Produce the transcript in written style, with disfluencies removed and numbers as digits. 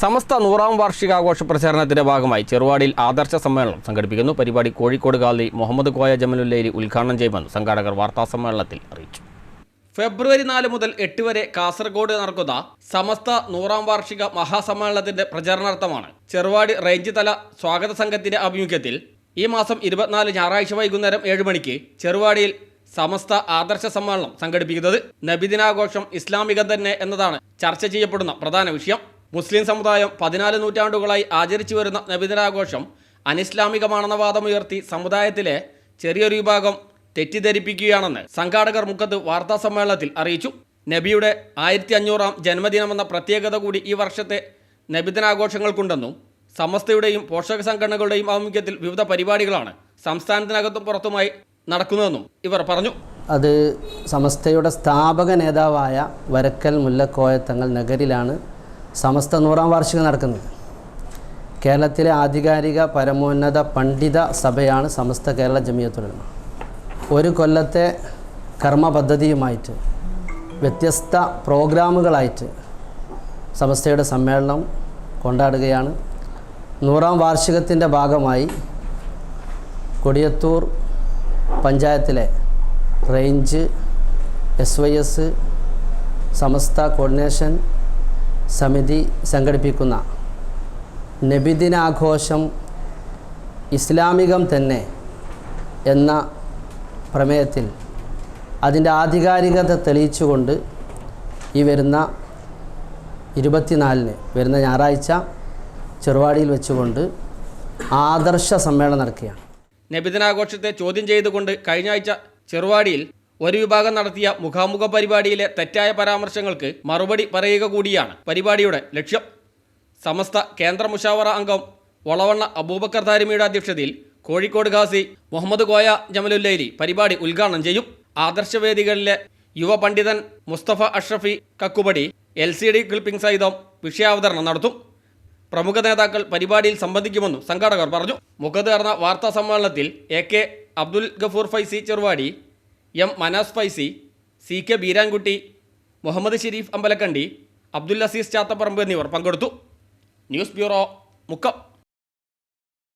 സമസ്ത 100ാം വാർഷികാഘോഷ പ്രചാരണത്തിന്റെ ഭാഗമായി ചെറുവാടിയിൽ ആദർശ സമ്മേളനം സംഘടിപ്പിക്കുന്നു. പരിപാടി കോഴിക്കോട് ഖാദി മുഹമ്മദ് കോയ ജമലുല്ലൈലി ഉദ്ഘാടനം ചെയ്യുമെന്ന് സംഘാടകർ വാർത്താസമ്മേളനത്തിൽ അറിയിച്ചു. ഫെബ്രുവരി 4 മുതൽ 8 വരെ കാസർഗോഡ് നടക്കുന്ന സമസ്ത 100ാം വാർഷിക മഹാസമ്മേളനത്തിന്റെ പ്രചാരണാർത്ഥമാണ് ചെറുവാടി റേഞ്ച് തല സ്വാഗത സംഘത്തിന്റെ ആഭിമുഖ്യത്തിൽ ഈ മാസം 24 ഞായറാഴ്ച വൈകുന്നേരം 7 മണിക്ക് ചെറുവാടിയിൽ സമസ്ത ആദർശ സമ്മേളനം സംഘടിപ്പിക്കുന്നത്. നബിദിനാഘോഷം ഇസ്ലാമികം തന്നെ എന്നതാണ് ചർച്ച ചെയ്യപ്പെടുന്ന പ്രധാന വിഷയം. മുസ്ലിം സമുദായം 14 നൂറ്റാണ്ടുകളായി ആചരിച്ചു വരുന്ന നബിദിനാഘോഷം അനിസ്ലാമികമാണെന്ന വാദമുയർത്തി സമുദായത്തിലെ ചെറിയൊരു വിഭാഗം തെറ്റിദ്ധരിപ്പിക്കുകയാണെന്ന് സംഘാടകർ മുഖത്ത് വാർത്താ സമ്മേളനത്തിൽ അറിയിച്ചു. നബിയുടെ 1500ാം ജന്മദിനമെന്ന പ്രത്യേകത കൂടി ഈ വർഷത്തെ നബിദിനാഘോഷങ്ങൾക്കുണ്ടെന്നും സമസ്തയുടെയും പോഷക സംഘടനകളുടെയും ആഭിമുഖ്യത്തിൽ വിവിധ പരിപാടികളാണ് സംസ്ഥാനത്തിനകത്തും പുറത്തുമായി നടക്കുന്നതെന്നും ഇവർ പറഞ്ഞു. അത് സമസ്തയുടെ സ്ഥാപക നേതാവായ വരക്കൽ മുല്ലക്കോയ തങ്ങൾ നഗരിലാണ് സമസ്ത 100ാം വാർഷികം നടക്കുന്നത്. കേരളത്തിലെ ആധികാരിക പരമോന്നത പണ്ഡിത സഭയാണ് സമസ്ത കേരള ജമിയത്തുൽ ഉലമ. ഒരു കൊല്ലത്തെ കർമ്മ പദ്ധതിയുമായിട്ട് വ്യത്യസ്ത പ്രോഗ്രാമുകളായിട്ട് സമസ്തയുടെ സമ്മേളനം കൊണ്ടാടുകയാണ്. 100ാം വാർഷികത്തിൻ്റെ ഭാഗമായി കൊടിയത്തൂർ പഞ്ചായത്തിലെ റേഞ്ച് SYS സമസ്ത കോർഡിനേഷൻ സമിതി സംഘടിപ്പിക്കുന്ന നബിദിനാഘോഷം ഇസ്ലാമികം തന്നെ എന്ന പ്രമേയത്തിൽ അതിൻ്റെ ആധികാരികത തെളിയിച്ചുകൊണ്ട് ഈ വരുന്ന 24-ന് വരുന്ന ഞായറാഴ്ച ചെറുവാടിയിൽ വെച്ചുകൊണ്ട് ആദർശ സമ്മേളനം നടക്കുകയാണ്. നബിദിനാഘോഷത്തെ ചോദ്യം ചെയ്തുകൊണ്ട് കഴിഞ്ഞ ആഴ്ച ചെറുവാടിയിൽ ഒരു വിഭാഗം നടത്തിയ മുഖാമുഖ പരിപാടിയിലെ തെറ്റായ പരാമർശങ്ങൾക്ക് മറുപടി പറയുക കൂടിയാണ് പരിപാടിയുടെ ലക്ഷ്യം. സമസ്ത കേന്ദ്ര മുഷാവറ അംഗം വളവണ്ണ അബൂബക്കർ താരിമിയുടെ അധ്യക്ഷതയിൽ കോഴിക്കോട് ഖാസി മുഹമ്മദ് കോയ ജമലുല്ലൈലി പരിപാടി ഉദ്ഘാടനം ചെയ്യും. ആദർശവേദികളിലെ യുവ പണ്ഡിതൻ മുസ്തഫ അഷ്റഫി കക്കുപടി LCD ക്ലിപ്പിംഗ് സഹിതം വിഷയാവതരണം നടത്തും. പ്രമുഖ നേതാക്കൾ പരിപാടിയിൽ സംബന്ധിക്കുമെന്നും സംഘാടകർ പറഞ്ഞു. മുഖത്ത് നടന്ന വാർത്താ സമ്മേളനത്തിൽ AK Abdul Gafoor Faizy Cheruvadi, M Manas Faizy, CK Beerankutty, Muhammad Sharif Ambalakkandi, Abdul Azeez Chathapparamba എന്നിവർ പങ്കെടുത്തു. News bureau, Mukkam.